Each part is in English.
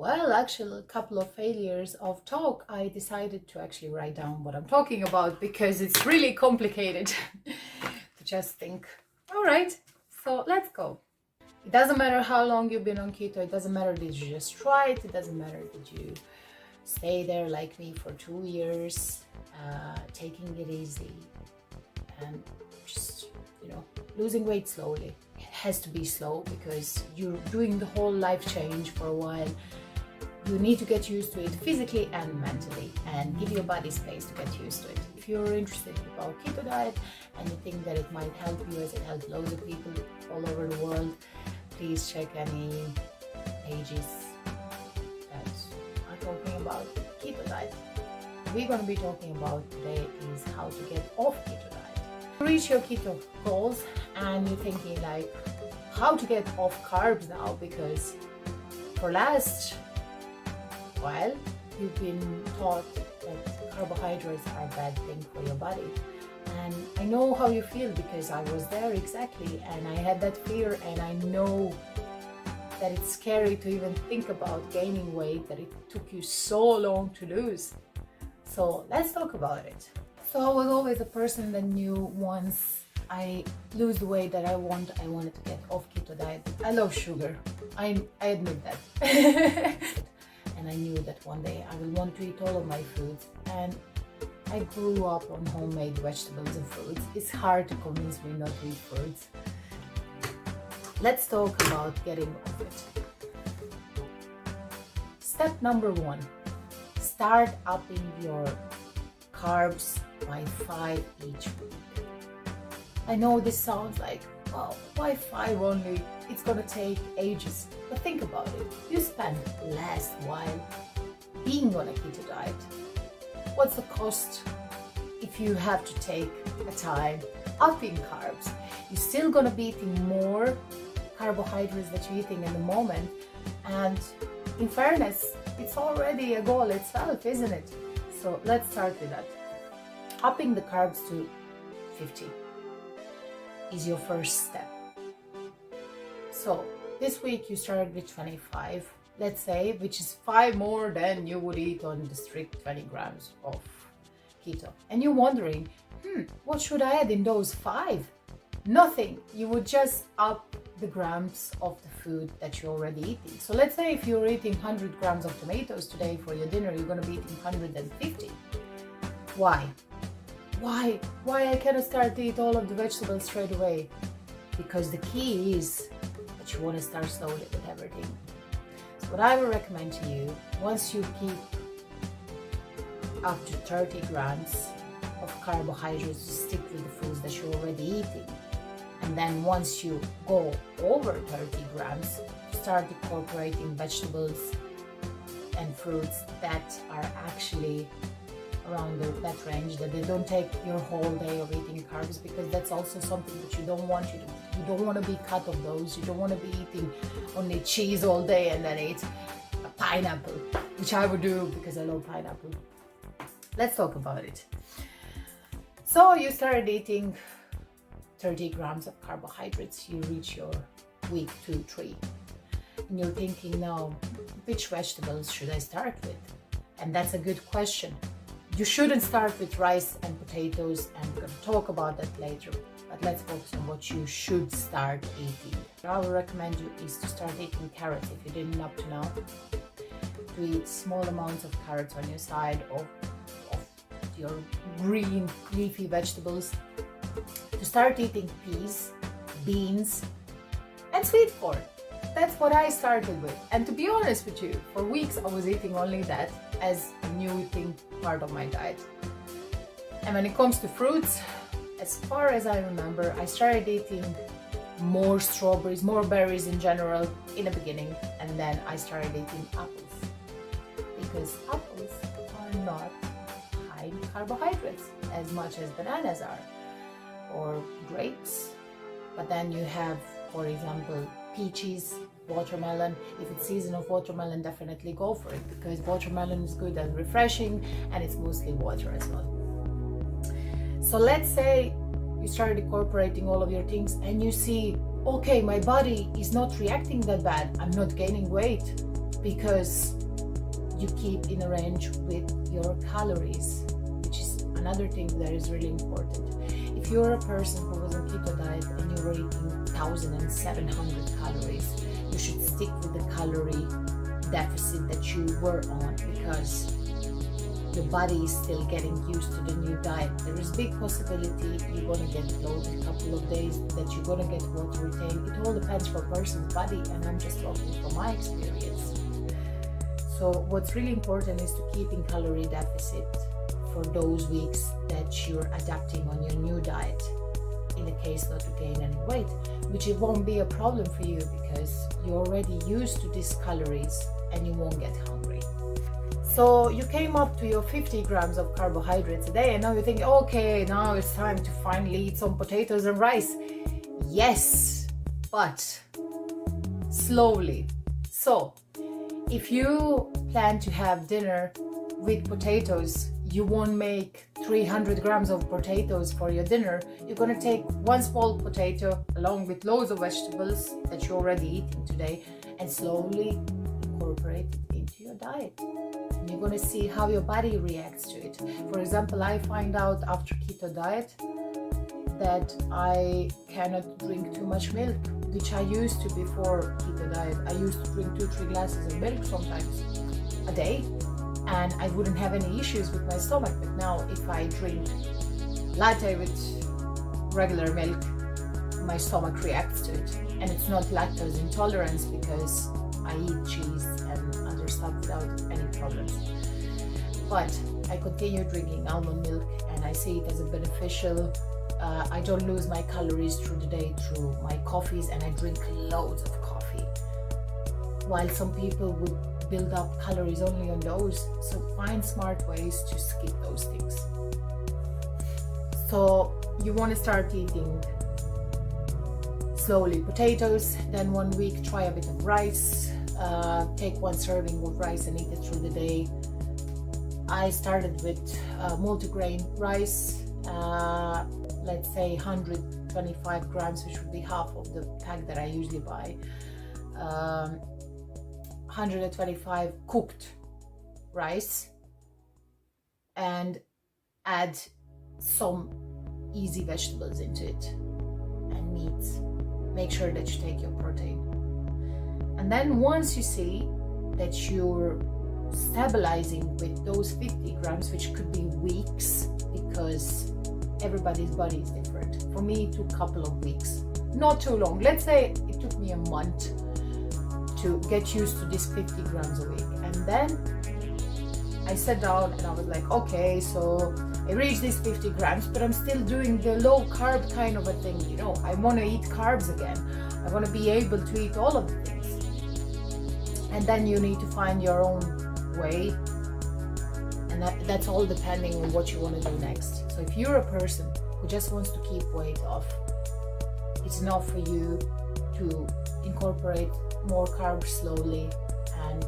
well, actually a couple of failures of talk, I decided to actually write down what I'm talking about, because it's really complicated to just think. All right, so let's go. It doesn't matter how long you've been on keto. It doesn't matter that you just try it. It doesn't matter that you stay there like me for 2 years, taking it easy and just, losing weight slowly. It has to be slow because you're doing the whole life change for a while. You need to get used to it physically and mentally, and give your body space to get used to it. If you're interested about keto diet and you think that it might help you, as it helps loads of people all over the world, please check any pages that are talking about keto diet. What we're going to be talking about today is how to get off keto diet. Reach your keto goals, and you're thinking like, how to get off carbs now, because for last while you've been taught that carbohydrates are a bad thing for your body. And I know how you feel, because I was there exactly, and I had that fear, and I know that it's scary to even think about gaining weight, that it took you so long to lose. So let's talk about it. So I was always a person that knew once I lose the weight that I wanted to get off keto diet. I love sugar, I admit that. And I knew that one day I will want to eat all of my foods, and I grew up on homemade vegetables and fruits. It's hard to convince me not to eat fruits. Let's talk about getting off it. Step number 1, start upping your carbs by 5 each week. I know this sounds like, wow, why 5 only? It's gonna take ages. But think about it. You spent last while being on a keto diet. What's the cost if you have to take a time upping carbs? You're still gonna be eating more carbohydrates that you're eating in the moment. And in fairness, it's already a goal itself, isn't it? So let's start with that. Upping the carbs to 50 is your first step. So this week you started with 25, let's say, which is 5 more than you would eat on the strict 20 grams of keto. And you're wondering, what should I add in those 5? Nothing. You would just up the grams of the food that you're already eating. So let's say if you're eating 100 grams of tomatoes today for your dinner, you're going to be eating 150. Why? Why I cannot start to eat all of the vegetables straight away? Because the key is that you want to start slowly with everything. So what I would recommend to you, once you keep up to 30 grams of carbohydrates, stick with the foods that you're already eating. And then once you go over 30 grams, start incorporating vegetables and fruits that are actually around that range, that they don't take your whole day of eating carbs, because that's also something that you don't want you to. You don't want to be cut of those. You don't want to be eating only cheese all day and then eat a pineapple, which I would do because I love pineapple. Let's talk about it. So you started eating 30 grams of carbohydrates. You reach your week 2, 3, and you're thinking now, which vegetables should I start with? And that's a good question. You shouldn't start with rice and potatoes, and we're going to talk about that later. But let's focus on what you should start eating. What I would recommend you is to start eating carrots if you didn't up to now. To eat small amounts of carrots on your side of your green leafy vegetables. To start eating peas, beans, and sweet corn. That's what I started with. And to be honest with you, for weeks I was eating only that as a new eating part of my diet. And when it comes to fruits, as far as I remember, I started eating more strawberries, more berries in general in the beginning, and then I started eating apples, because apples are not high in carbohydrates as much as bananas are, or grapes. But then you have, for example, peaches, watermelon. If it's season of watermelon, definitely go for it, because watermelon is good and refreshing, and it's mostly water as well. So let's say you started incorporating all of your things and you see, okay, my body is not reacting that bad. I'm not gaining weight because you keep in a range with your calories, which is another thing that is really important. If you're a person who was on keto diet and you were eating 1,700 calories, you should stick with the calorie deficit that you were on, because your body is still getting used to the new diet. There is big possibility you're going to get bloated a couple of days, that you're going to get water retain. It all depends for a person's body, and I'm just talking from my experience. So what's really important is to keep in calorie deficit for those weeks that you're adapting on your new diet, in the case not to gain any weight, which it won't be a problem for you because you're already used to these calories and you won't get hungry. So you came up to your 50 grams of carbohydrates a day, and now you think, okay, now it's time to finally eat some potatoes and rice. Yes, but slowly. So if you plan to have dinner with potatoes, you won't make 300 grams of potatoes for your dinner. You're going to take one small potato along with loads of vegetables that you're already eating today and slowly incorporate it into your diet. And you're going to see how your body reacts to it. For example, I find out after keto diet that I cannot drink too much milk, which I used to before keto diet. I used to drink 2-3 glasses of milk sometimes a day, and I wouldn't have any issues with my stomach. But now if I drink latte with regular milk, my stomach reacts to it. And it's not lactose intolerance, because I eat cheese and other stuff without any problems. But I continue drinking almond milk, and I see it as a beneficial. I don't lose my calories through the day through my coffees, and I drink loads of coffee. While some people would build up calories only on those. So find smart ways to skip those things. So you want to start eating slowly potatoes, then 1 week try a bit of rice, take 1 serving of rice and eat it through the day. I started with multigrain rice, let's say 125 grams, which would be half of the pack that I usually buy. 125 cooked rice, and add some easy vegetables into it and meats. Make sure that you take your protein. And then once you see that you're stabilizing with those 50 grams, which could be weeks because everybody's body is different. For me, it took a couple of weeks, not too long. Let's say it took me a month to get used to this 50 grams a week. And then I sat down and I was like, okay, so I reached these 50 grams, but I'm still doing the low carb kind of a thing. You know, I want to eat carbs again. I want to be able to eat all of the things. And then you need to find your own way. And that's all depending on what you want to do next. So if you're a person who just wants to keep weight off, it's enough for you to incorporate more carbs slowly and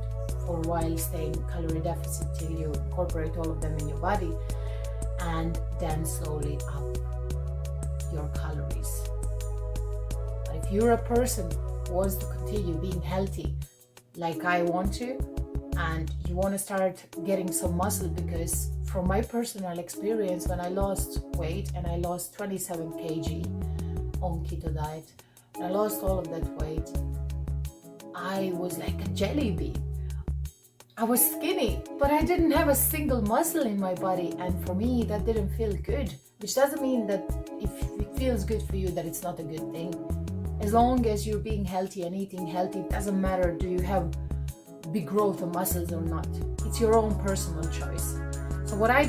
for a while stay in calorie deficit till you incorporate all of them in your body, and then slowly up your calories. But if you're a person who wants to continue being healthy like I want to, and you want to start getting some muscle, because from my personal experience, when I lost weight and I lost 27 kg on keto diet, and I lost all of that weight, I was like a jelly bean. I was skinny, but I didn't have a single muscle in my body, and for me that didn't feel good, which doesn't mean that if it feels good for you that it's not a good thing. As long as you're being healthy and eating healthy, it doesn't matter do you have big growth of muscles or not. It's your own personal choice. So what I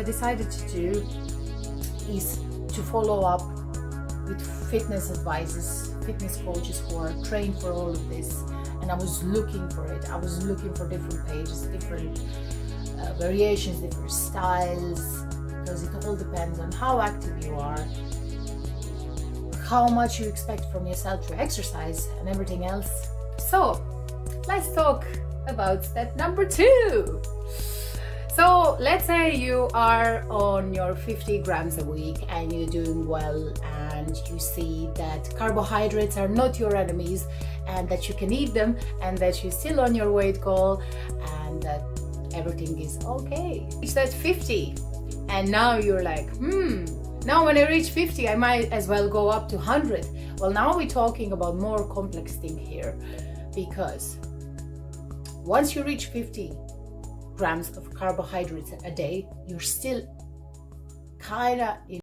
decided to do is to follow up with fitness advisors, fitness coaches who are trained for all of this. And I was looking for it. I was looking for different pages, different variations, different styles, because it all depends on how active you are, how much you expect from yourself to exercise, and everything else. So let's talk about step number 2. So let's say you are on your 50 grams a week and you're doing well, and you see that carbohydrates are not your enemies and that you can eat them, and that you're still on your weight goal, and that everything is okay. Reach that 50 and now you're like, now when I reach 50 I might as well go up to 100. Well, now we're talking about more complex thing here, because once you reach 50 grams of carbohydrates a day, you're still kind of in